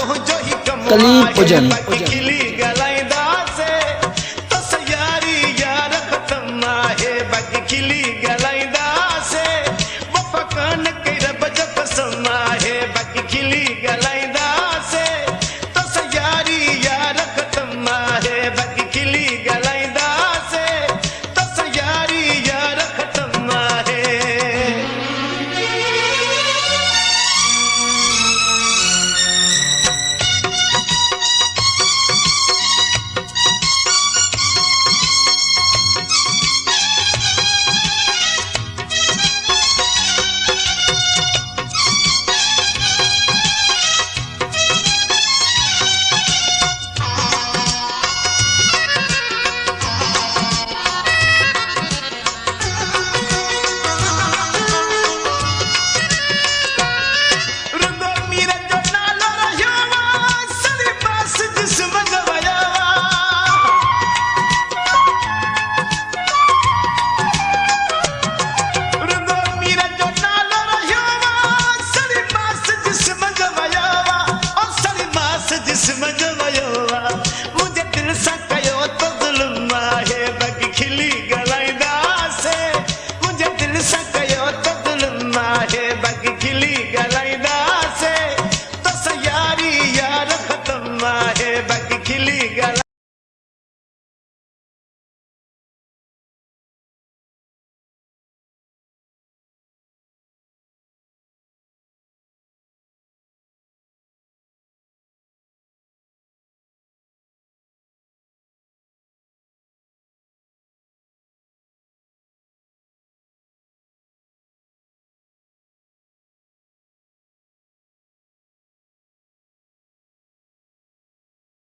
कली पूजन खिली गलाइंदा से तो सयारी यार खत्म आहे बाकी खिली गलाइंदा से वो पकान के रब जब समा है बाकी खिली गलाइंदा से तो सयारी यार खत्म आहे बाकी खिली गलाइंदा से तो सयारी यार खत्म आहे मुझे दिल सा कयो तो जुल्म आहे बाकी खिली गलाइंदा से मुझे दिल सा कयो तो जुल्म आहे बाकी खिली